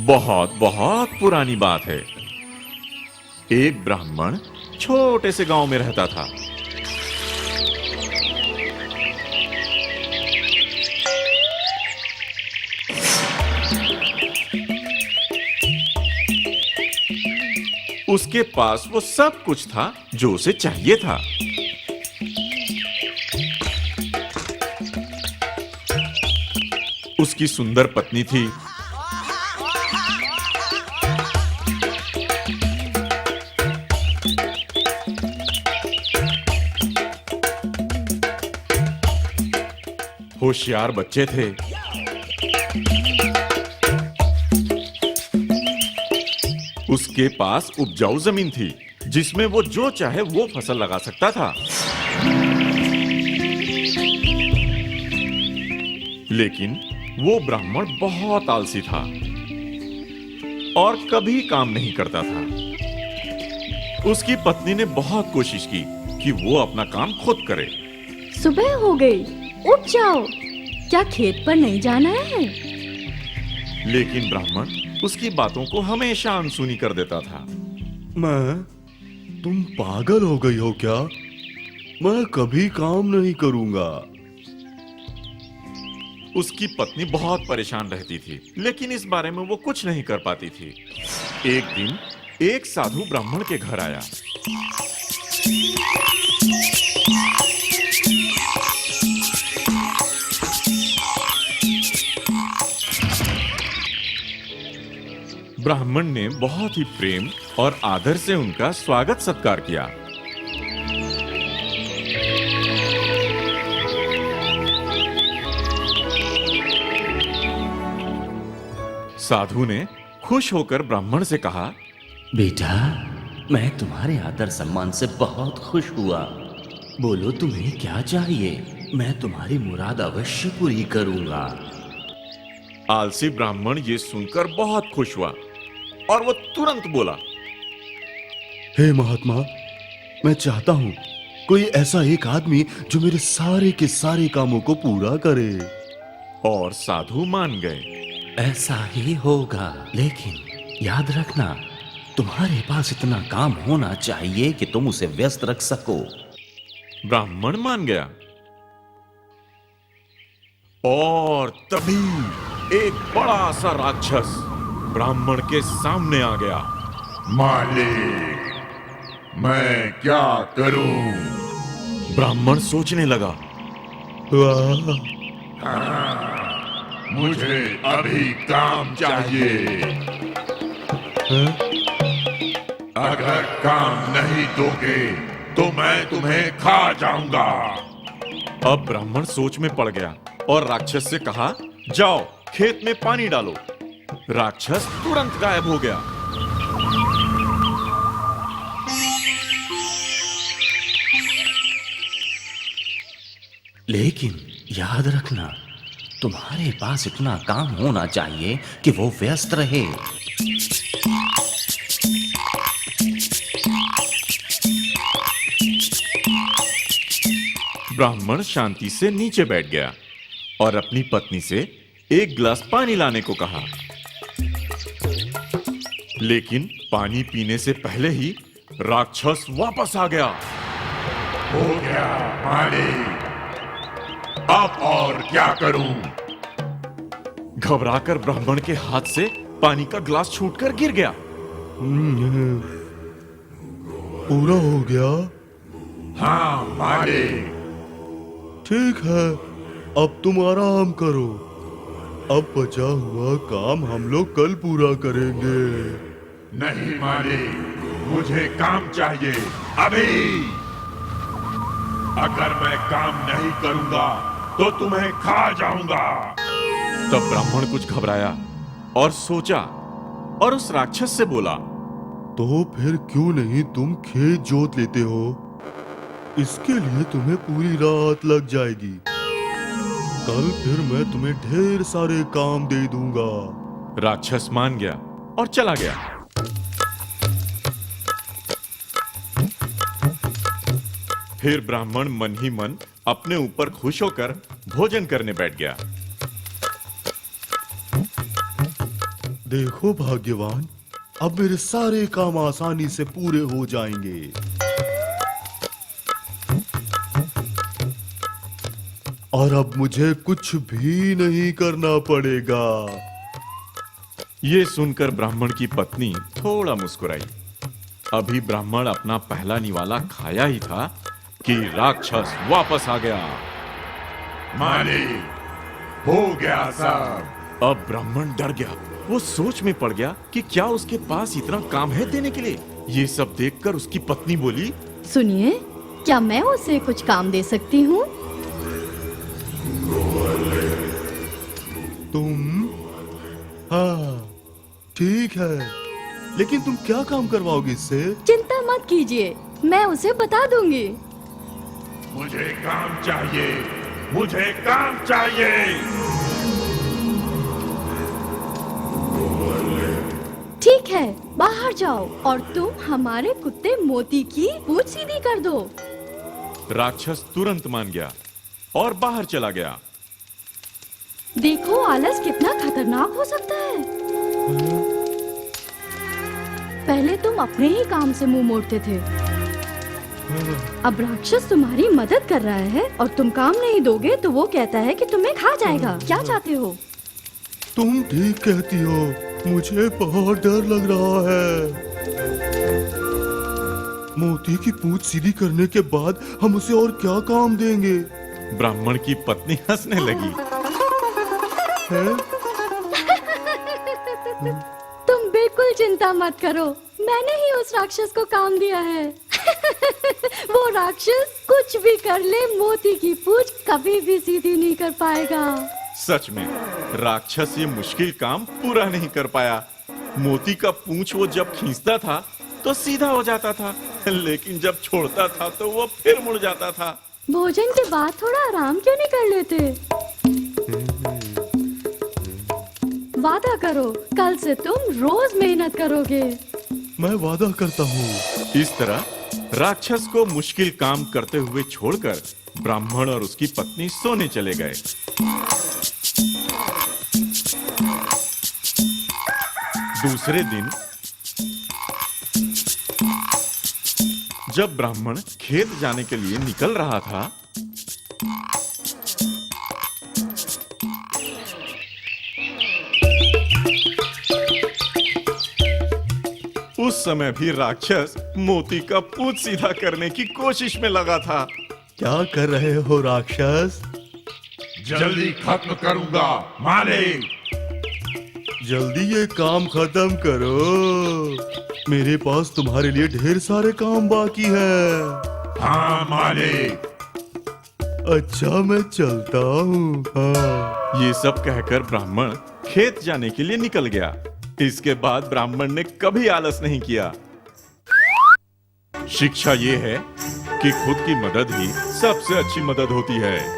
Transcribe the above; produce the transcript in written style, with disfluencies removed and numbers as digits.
बहुत बहुत पुरानी बात है। एक ब्राह्मण छोटे से गांव में रहता था। उसके पास वो सब कुछ था जो उसे चाहिए था। उसकी सुंदर पत्नी थी, होशियार बच्चे थे, उसके पास उपजाऊ जमीन थी जिसमें वो जो चाहे वो फसल लगा सकता था। लेकिन वो ब्राह्मण बहुत आलसी था और कभी काम नहीं करता था। उसकी पत्नी ने बहुत कोशिश की कि वो अपना काम खुद करे। सुबह हो गई, उठ जाओ, क्या खेत पर नहीं जाना है? लेकिन ब्राह्मण उसकी बातों को हमेशा अनसुनी कर देता था। तुम पागल हो गई हो क्या? मैं कभी काम नहीं करूंगा। उसकी पत्नी बहुत परेशान रहती थी, लेकिन इस बारे में वो कुछ नहीं कर पाती थी। एक दिन एक साधु ब्राह्मण के घर आया। ब्राह्मण ने बहुत ही प्रेम और आदर से उनका स्वागत सत्कार किया। साधु ने खुश होकर ब्राह्मण से कहा, बेटा, मैं तुम्हारे आदर सम्मान से बहुत खुश हुआ। बोलो तुम्हें क्या चाहिए, मैं तुम्हारी मुराद अवश्य पूरी करूंगा। आलसी ब्राह्मण ये सुनकर बहुत खुश हुआ और वो तुरंत बोला, हे महात्मा, मैं चाहता हूँ कोई ऐसा एक आदमी जो मेरे सारे के सारे कामों को पूरा करे। और साधु मान गए। ऐसा ही होगा, लेकिन याद रखना, तुम्हारे पास इतना काम होना चाहिए कि तुम उसे व्यस्त रख सको। ब्राह्मण मान गया और तभी एक बड़ा सा राक्षस ब्राह्मण के सामने आ गया। मालिक, मैं क्या करूं? ब्राह्मण सोचने लगा, मुझे अभी काम चाहिए। अगर काम नहीं दोगे तो मैं तुम्हें खा जाऊंगा। अब ब्राह्मण सोच में पड़ गया और राक्षस से कहा, जाओ खेत में पानी डालो। राक्षस तुरंत गायब हो गया। लेकिन याद रखना, तुम्हारे पास इतना काम होना चाहिए कि वो व्यस्त रहे। ब्राह्मण शांति से नीचे बैठ गया और अपनी पत्नी से एक गिलास पानी लाने को कहा। लेकिन पानी पीने से पहले ही राक्षस वापस आ गया। हो गया मालिक, अब और क्या करूं? घबराकर ब्राह्मण के हाथ से पानी का गिलास छूटकर गिर गया। पूरा हो गया? हाँ मालिक। ठीक है, अब तुम आराम करो। अब बचा हुआ काम हम लोग कल पूरा करेंगे। नहीं मालिक, मुझे काम चाहिए अभी। अगर मैं काम नहीं करूंगा तो तुम्हें खा जाऊंगा। तब ब्राह्मण कुछ घबराया और सोचा और उस राक्षस से बोला, तो फिर क्यों नहीं तुम खेत जोत लेते हो? इसके लिए तुम्हें पूरी रात लग जाएगी। कल फिर मैं तुम्हें ढेर सारे काम दे दूंगा। राक्षस मान गया और चला गया। फिर ब्राह्मण मन ही मन अपने ऊपर खुश होकर भोजन करने बैठ गया। देखो भाग्यवान, अब मेरे सारे काम आसानी से पूरे हो जाएंगे। और अब मुझे कुछ भी नहीं करना पड़ेगा। ये सुनकर ब्राह्मण की पत्नी थोड़ा मुस्कुराई। अभी ब्राह्मण अपना पहला निवाला खाया ही था कि राक्षस वापस आ गया। मालिक, हो गया सब। अब ब्राह्मण डर गया। वो सोच में पड़ गया कि क्या उसके पास इतना काम है देने के लिए। ये सब देखकर उसकी पत्नी बोली, सुनिए, क्या मैं उसे कुछ काम दे सकती हूँ? तुम? हाँ, ठीक है, लेकिन तुम क्या काम करवाओगे इससे? चिंता मत कीजिए, मैं उसे बता दूंगी। मुझे काम चाहिए, मुझे काम चाहिए। ठीक है, बाहर जाओ और तुम हमारे कुत्ते मोती की पूंछ सीधी कर दो। राक्षस तुरंत मान गया और बाहर चला गया। देखो आलस कितना खतरनाक हो सकता है। पहले तुम अपने ही काम से मुंह मोड़ते थे, अब राक्षस तुम्हारी मदद कर रहा है और तुम काम नहीं दोगे तो वो कहता है कि तुम्हें खा जाएगा। क्या चाहते हो? तुम ठीक कहती हो, मुझे बहुत डर लग रहा है। मोती की पूंछ सीधी करने के बाद हम उसे और क्या काम देंगे? ब्राह्मण की पत्नी हंसने लगी। है? तुम बिल्कुल चिंता मत करो, मैंने ही उस राक्षस को काम दिया है। वो राक्षस कुछ भी कर ले, मोती की पूंछ कभी भी सीधी नहीं कर पाएगा। सच में राक्षस ये मुश्किल काम पूरा नहीं कर पाया। मोती का पूंछ वो जब खींचता था तो सीधा हो जाता था, लेकिन जब छोड़ता था तो वो फिर मुड़ जाता था। भोजन के बाद थोड़ा आराम क्यों नहीं कर लेते? वादा करो, कल से तुम रोज मेहनत करोगे। मैं वादा करता हूँ। इस तरह राक्षस को मुश्किल काम करते हुए छोड़कर ब्राह्मण और उसकी पत्नी सोने चले गए। दूसरे दिन जब ब्राह्मण खेत जाने के लिए निकल रहा था, उस समय भी राक्षस मोती का पूंछ सीधा करने की कोशिश में लगा था। क्या कर रहे हो राक्षस? जल्दी खत्म करूंगा मालिक। जल्दी ये काम खत्म करो, मेरे पास तुम्हारे लिए ढेर सारे काम बाकी है। हाँ मालिक। अच्छा, मैं चलता हूँ। हाँ। ये सब कहकर ब्राह्मण खेत जाने के लिए निकल गया। इसके बाद ब्राह्मण ने कभी आलस नहीं किया। शिक्षा ये है कि खुद की मदद ही सबसे अच्छी मदद होती है।